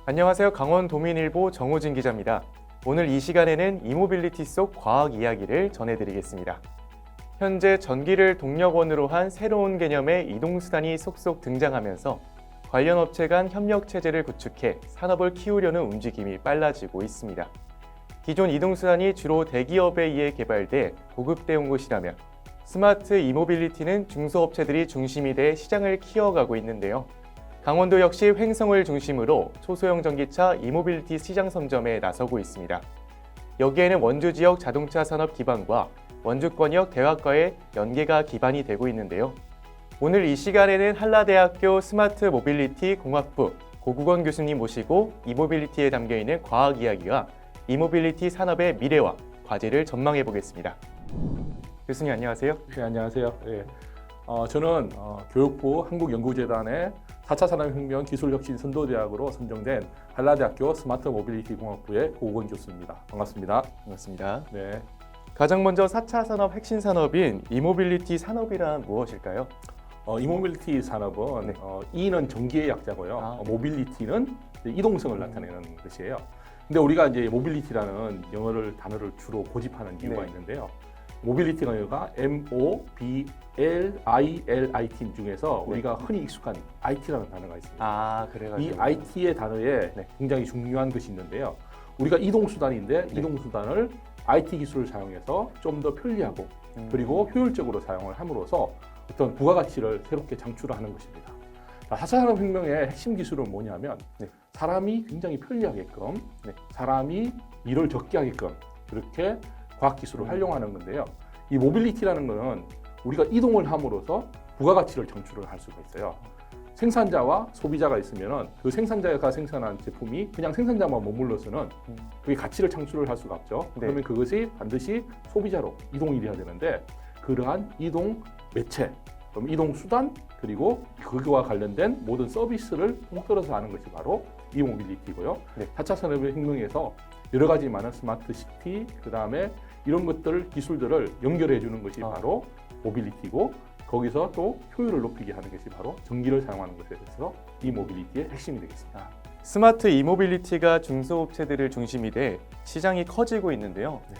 안녕하세요. 강원도민일보 정호진 기자입니다. 오늘 이 시간에는 이모빌리티 속 과학 이야기를 전해드리겠습니다. 현재 전기를 동력원으로 한 새로운 개념의 이동수단이 속속 등장하면서 관련 업체 간 협력 체제를 구축해 산업을 키우려는 움직임이 빨라지고 있습니다. 기존 이동수단이 주로 대기업에 의해 개발돼 보급되어 온 것이라면 스마트 이모빌리티는 중소업체들이 중심이 돼 시장을 키워가고 있는데요. 강원도 역시 횡성을 중심으로 초소형 전기차 이모빌리티 시장 선점에 나서고 있습니다. 여기에는 원주 지역 자동차 산업 기반과 원주권역 대학과의 연계가 기반이 되고 있는데요. 오늘 이 시간에는 한라대학교 스마트 모빌리티 공학부 고국원 교수님 모시고 이모빌리티에 담겨있는 과학 이야기와 이모빌리티 산업의 미래와 과제를 전망해 보겠습니다. 교수님 안녕하세요. 네, 안녕하세요. 예. 저는 교육부 한국연구재단의 4차 산업혁명 기술혁신 선도대학으로 선정된 한라대학교 스마트 모빌리티 공학부의 고국원 교수입니다. 반갑습니다. 반갑습니다. 네. 가장 먼저 4차 산업 핵심 산업인 이모빌리티 산업이란 무엇일까요? 이모빌리티 산업은 네. E는 전기의 약자고요. 모빌리티는 이동성을 나타내는 것이에요. 근데 우리가 이제 모빌리티라는 영어를 단어를 주로 고집하는 이유가 네. 있는데요. 모빌리티가 MOBLILIT 중에서 네. 우리가 흔히 익숙한 IT라는 단어가 있습니다. 그래가지고 이 IT의 단어에 네. 굉장히 중요한 것이 있는데요. 우리가 이동수단인데 네. 이동수단을 IT 기술을 사용해서 좀 더 편리하고 그리고 효율적으로 사용을 함으로써 어떤 부가가치를 새롭게 창출하는 것입니다. 4차 산업혁명의 핵심 기술은 뭐냐면 네. 사람이 굉장히 편리하게끔 네. 사람이 일을 적게 하게끔 그렇게 과학기술을 활용하는 건데요. 이 모빌리티라는 것은 우리가 이동을 함으로써 부가가치를 창출을 할 수가 있어요. 생산자와 소비자가 있으면 그 생산자가 생산한 제품이 그냥 생산자만 머물러서는 그게 가치를 창출을 할 수가 없죠. 네. 그러면 그것이 반드시 소비자로 이동이 돼야 되는데 그러한 이동 매체, 그럼 이동 수단 그리고 그거와 관련된 모든 서비스를 통틀어서 하는 것이 바로 이모빌리티고요. 네. 4차 산업혁명에서 여러 가지 많은 스마트 시티, 그 다음에 이런 것들, 기술들을 연결해 주는 것이 바로 모빌리티고 거기서 또 효율을 높이게 하는 것이 바로 전기를 사용하는 것에 대해서 이 모빌리티의 핵심이 되겠습니다. 스마트 이모빌리티가 중소업체들을 중심이 돼 시장이 커지고 있는데요. 네.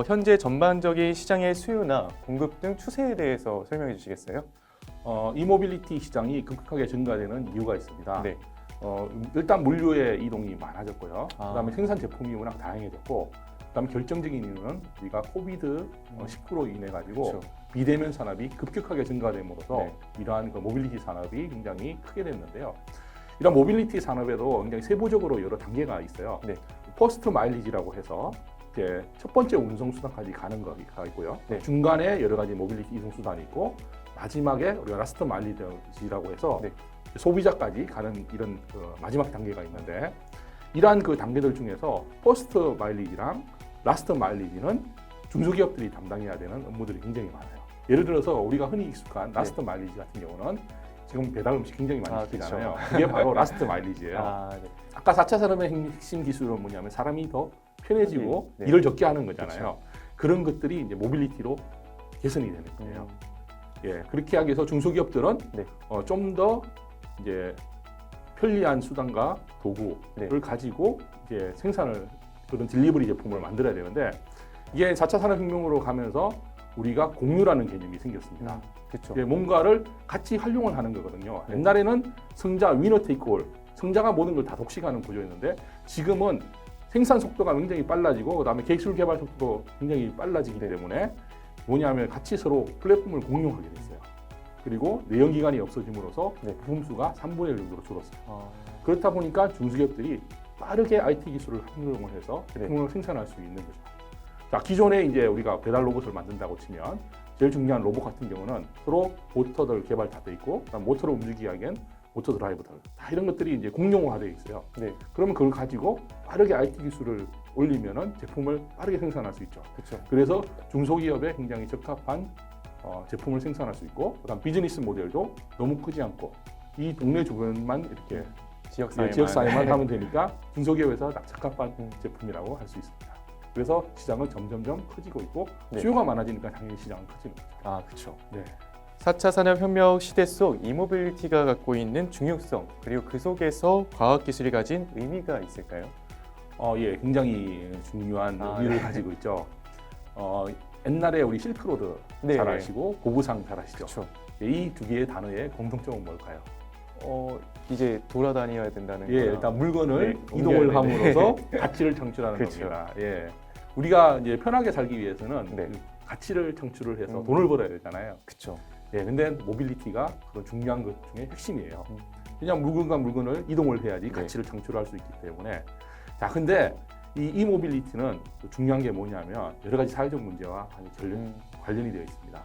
현재 전반적인 시장의 수요나 공급 등 추세에 대해서 설명해 주시겠어요? 이모빌리티 시장이 급격하게 증가되는 이유가 있습니다. 네. 일단 물류의 이동이 많아졌고요. 아. 그다음에 생산 제품이 워낙 다양해졌고, 그다음에 결정적인 이유는 우리가 코비드 19로 인해 가지고 그렇죠. 비대면 산업이 급격하게 증가됨으로써 네. 이러한 그 모빌리티 산업이 굉장히 크게 됐는데요. 이런 모빌리티 산업에도 굉장히 세부적으로 여러 단계가 있어요. 네. 퍼스트 마일리지라고 해서 이제 첫 번째 운송 수단까지 가는 거가 있고요. 네. 중간에 여러 가지 모빌리티 이동 수단이 있고 마지막에 우리가 라스트 마일리지라고 해서 네. 소비자까지 가는 이런 마지막 단계가 있는데 이러한 그 단계들 중에서 퍼스트 마일리지랑 라스트 마일리지는 중소기업들이 담당해야 되는 업무들이 굉장히 많아요. 예를 들어서 우리가 흔히 익숙한 라스트 마일리지 같은 경우는 지금 배달 음식 굉장히 많이 시키잖아요. 그렇죠. 그게 바로 라스트 마일리지예요. 네. 아까 4차 산업의 핵심 기술은 뭐냐면 사람이 더 편해지고 네. 일을 적게 하는 거잖아요. 그런 것들이 이제 모빌리티로 개선이 되는 거예요. 예, 그렇게 하기 위해서 중소기업들은 네. 좀 더 이제 편리한 수단과 도구를 네. 가지고 이제 생산을 그런 딜리버리 제품을 만들어야 되는데 이게 4차 산업혁명으로 가면서 우리가 공유라는 개념이 생겼습니다. 그렇죠. 예, 뭔가를 같이 활용을 하는 거거든요. 네. 옛날에는 성자 위너 테이크 올, 성자가 모든 걸 다 독식하는 구조였는데 지금은 생산 속도가 굉장히 빨라지고 그다음에 기술 개발 속도도 굉장히 빨라지기 네. 때문에 뭐냐면 같이 서로 플랫폼을 공유하게 됐어요. 그리고 내연 기간이 없어짐으로써 네. 부품 수가 3분의 1 정도로 줄었어요. 아, 그렇다 보니까 중소기업들이 빠르게 IT 기술을 활용을 해서 네. 제품을 생산할 수 있는 거죠. 자, 기존에 이제 우리가 배달 로봇을 만든다고 치면 제일 중요한 로봇 같은 경우는 서로 모터들 개발 다 돼 있고 그다음 모터를 움직이게 하기엔 모터 드라이브들 다 이런 것들이 이제 공용화되어 있어요. 네. 그러면 그걸 가지고 빠르게 IT 기술을 올리면은 제품을 빠르게 생산할 수 있죠. 그렇죠. 그래서 중소기업에 굉장히 적합한 제품을 생산할 수 있고 그다음 비즈니스 모델도 너무 크지 않고 이 동네 주변만 이렇게 지역사회만 하면 되니까 중소기업에서 적합한 제품이라고 할 수 있습니다. 그래서 시장은 점점점 커지고 있고 네. 수요가 많아지니까 당연히 시장은 커지는 거죠. 아, 그렇죠. 네. 4차 산업혁명 시대 속 이모빌리티가 갖고 있는 중요성, 그리고 그 속에서 과학기술이 가진 의미가 있을까요? 예, 굉장히 중요한 의미를 네. 가지고 있죠. 옛날에 우리 실크로드 네. 잘 아시고 고부상 잘 아시죠? 그렇죠. 이 두 개의 단어의 공통점은 뭘까요? 이제 돌아다녀야 된다는 예, 거랑 일단 물건을 네, 이동을 옮겨야 함으로써 가치를 창출하는 그렇죠. 겁니다. 예, 우리가 이제 편하게 살기 위해서는 네. 그 가치를 창출을 해서 음. 돈을 벌어야 되잖아요. 그렇죠. 예, 근데 모빌리티가 그런 중요한 것 중에 핵심이에요. 음. 그냥 물건과 물건을 이동을 해야지 네. 가치를 창출할 수 있기 때문에. 자, 근데 이 이모빌리티는 또 중요한 게 뭐냐면 여러 가지 사회적 문제와 관련이 되어 있습니다.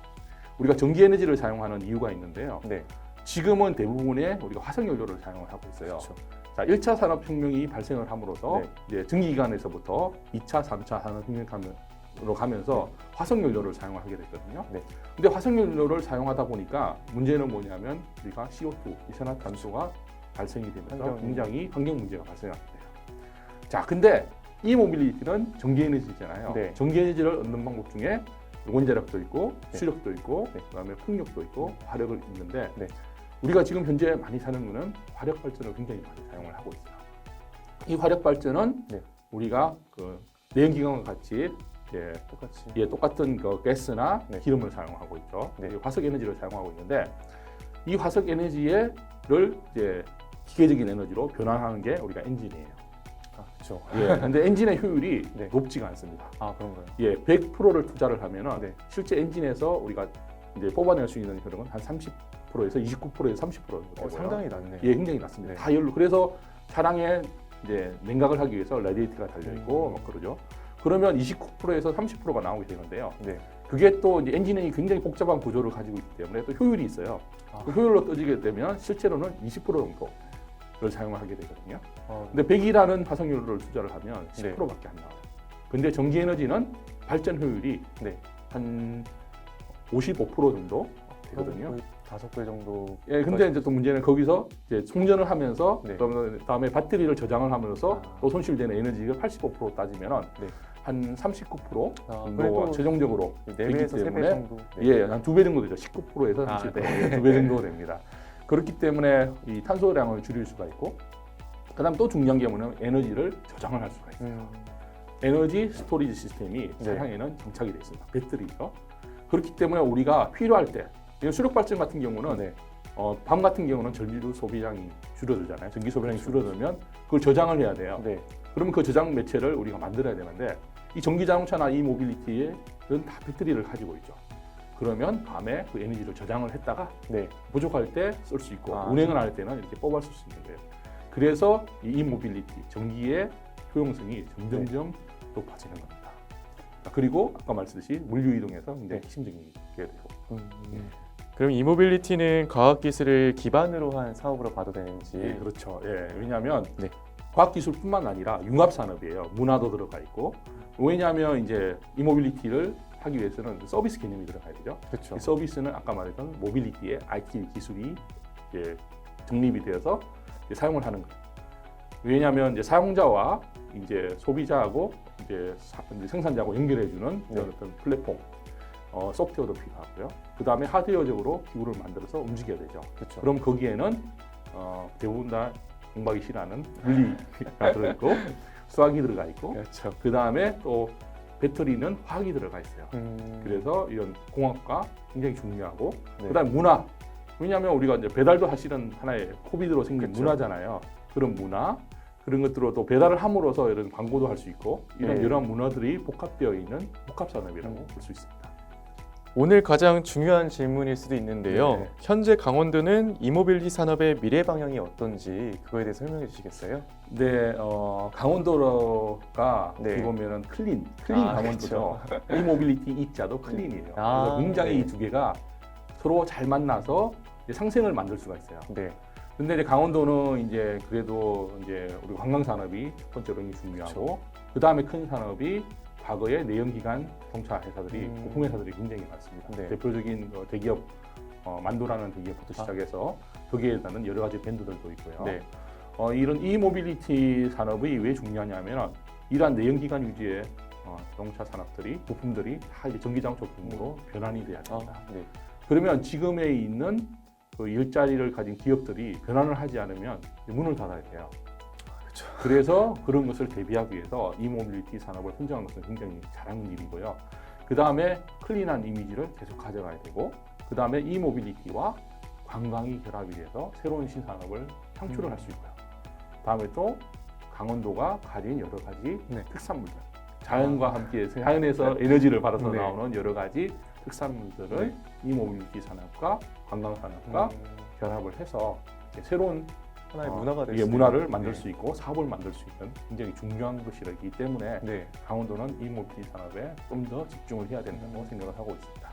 우리가 전기 에너지를 사용하는 이유가 있는데요. 네. 지금은 대부분의 우리가 화석 연료를 사용을 하고 있어요. 그렇죠. 자, 1차 산업혁명이 발생을 함으로써 네. 이제 전기기관에서부터 2차, 3차 산업혁명으로 가면서 화석 연료를 사용을 하게 됐거든요. 네. 근데 화석 연료를 사용하다 보니까 문제는 뭐냐면 우리가 CO2, 이산화탄소가 발생이 되면서 굉장히 환경 문제가 발생하게 돼요. 자, 근데 이 모빌리티는 전기 에너지잖아요. 네. 전기 에너지를 얻는 방법 중에 원자력도 있고 네. 수력도 있고 네. 그다음에 풍력도 있고 화력을 있는데 네. 우리가 지금 현재 많이 사는 거는 화력 발전을 굉장히 많이 사용을 하고 있어요. 이 화력 발전은 네. 우리가 그 내연기관과 같이 똑같이. 똑같은 그 가스나 네. 기름을 사용하고 있죠. 네. 화석 에너지를 사용하고 있는데 이 화석 에너지를 이제 기계적인 에너지로 변환하는 게 우리가 엔진이에요. 그렇죠. 예, 근데 엔진의 효율이 네. 높지가 않습니다. 그런가요? 예, 100%를 투자를 하면은 네. 실제 엔진에서 우리가 이제 뽑아낼 수 있는 효력은 한 30%에서 29%에서 30% 정도 되고요. 상당히 낮네요. 예, 굉장히 낮습니다. 네. 다 연료. 그래서 차량에 이제 냉각을 하기 위해서 라디에이터가 달려 있고 막 그러죠. 그러면 29%에서 30%가 나오게 되는데요. 네. 그게 또 이제 엔진이 굉장히 복잡한 구조를 가지고 있기 때문에 또 효율이 있어요. 그 효율로 떠지게 되면 실제로는 20% 정도를 사용을 하게 되거든요. 근데 100이라는 화석연료를 투자를 하면 10%밖에 안 나와요. 근데 전기 에너지는 발전 효율이 네. 한 55% 정도 되거든요. 거의 5배 정도. 예, 근데 이제 또 문제는 거기서 이제充전을 하면서 네. 그다음에 배터리를 저장을 하면서 아. 또 손실되는 에너지가 85% 따지면은 네. 한 39% 정도 그래도 최종적으로 4배에서 3배 때문에 정도. 네. 예, 한 2배 정도 되죠. 19%에서 30%, 네. 2배 정도 됩니다. 그렇기 때문에 이 탄소량을 줄일 수가 있고, 그다음 또 중요한 게 뭐냐면 에너지를 저장을 할 수가 있어요. 에너지 스토리지 시스템이 네. 차량에는 장착이 되어 있습니다. 배터리죠. 그렇기 때문에 우리가 필요할 때, 수력 발전 같은 경우는 네. 밤 같은 경우는 전기료 소비량이 줄어들잖아요. 전기 소비량이 줄어들면 그걸 저장을 해야 돼요. 네. 그러면 그 저장 매체를 우리가 만들어야 되는데 이 전기 자동차나 이 모빌리티는 다 배터리를 가지고 있죠. 그러면 밤에 그 에너지를 저장을 했다가 네. 부족할 때 쓸 수 있고 아, 운행을 할 때는 이렇게 뽑아 쓸 수 있는 거예요. 그래서 이 모빌리티, 전기의 효용성이 점점점 높아지는 겁니다. 그리고 아까 말씀드렸듯이 물류 이동에서 굉장히 핵심적인 게 되고. 그럼 이모빌리티는 과학기술을 기반으로 한 사업으로 봐도 되는지. 예, 그렇죠. 예, 왜냐하면 네. 과학기술뿐만 아니라 융합 산업이에요. 문화도 들어가 있고. 왜냐하면 이제 이모빌리티를 하기 위해서는 서비스 개념이 들어가야 되죠. 그렇죠. 이 서비스는 아까 말했던 모빌리티의 IT 기술이 이제 정립이 되어서 이제 사용을 하는 거예요. 왜냐하면 이제 사용자와 이제 소비자하고 이제 생산자하고 연결해주는 네. 어떤 플랫폼, 소프트웨어도 필요하고요. 그 다음에 하드웨어적으로 기구를 만들어서 움직여야 되죠. 그렇죠. 그럼 거기에는 대부분 다 공부하기 싫어하는 물리가 들어있고 수학이 들어가 있고 그렇죠. 그 다음에 또 배터리는 화학이 들어가 있어요. 그래서 이런 공학과 굉장히 중요하고 네. 그다음 문화. 왜냐하면 우리가 이제 배달도 사실은 하나의 코비드로 생긴 그쵸. 문화잖아요. 그런 문화 그런 것들로 또 배달을 함으로써 이런 광고도 할 수 있고 이런 네. 여러 문화들이 복합되어 있는 복합 산업이라고 볼 수 있습니다. 오늘 가장 중요한 질문일 수도 있는데요. 네. 현재 강원도는 이모빌리티 산업의 미래 방향이 어떤지 그거에 대해 설명해 주시겠어요? 네, 강원도가 네. 어떻게 보면은 클린 강원도죠. 이모빌리티 이자도 클린이에요. 그래서 굉장히 네. 이 두 개가 서로 잘 만나서 이제 상생을 만들 수가 있어요. 네. 근데 이제 강원도는 이제 그래도 이제 우리 관광 산업이 첫 번째로 굉장히 중요하고 그 다음에 큰 산업이 과거에 내연기관 자동차 회사들이 부품 회사들이 굉장히 많습니다. 네. 대표적인 대기업 만도라는 대기업부터 시작해서 거기에 따른 여러 가지 밴드들도 있고요. 네. 이런 이모빌리티 산업이 왜 중요하냐면 이러한 내연기관 위주의 자동차 산업들이 부품들이 다 이제 전기자동차 부품으로 변환이 돼야 됩니다. 네. 그러면 지금에 있는 그 일자리를 가진 기업들이 변환을 하지 않으면 문을 닫아야 돼요. 그렇죠. 그래서 그런 것을 대비하기 위해서 이모빌리티 산업을 선정한 것은 굉장히 잘한 일이고요. 그 다음에 클린한 이미지를 계속 가져가야 되고, 그 다음에 이모빌리티와 관광이 결합이 돼서 새로운 신산업을 창출을 할 수 있고요. 다음에 또 강원도가 가진 여러 가지 네. 특산물들, 자연과 함께 자연에서 에너지를 받아서 네. 나오는 여러 가지 특산물들을 네. 이모빌리티 산업과 관광 산업과 결합을 해서 이제 새로운 하나의 문화가 될 이게 수 문화를 있는. 만들 네. 수 있고 사업을 만들 수 있는 굉장히 중요한 것이기 때문에 네. 강원도는 이모빌리티 산업에 좀 더 집중을 해야 된다고 생각을 하고 있습니다.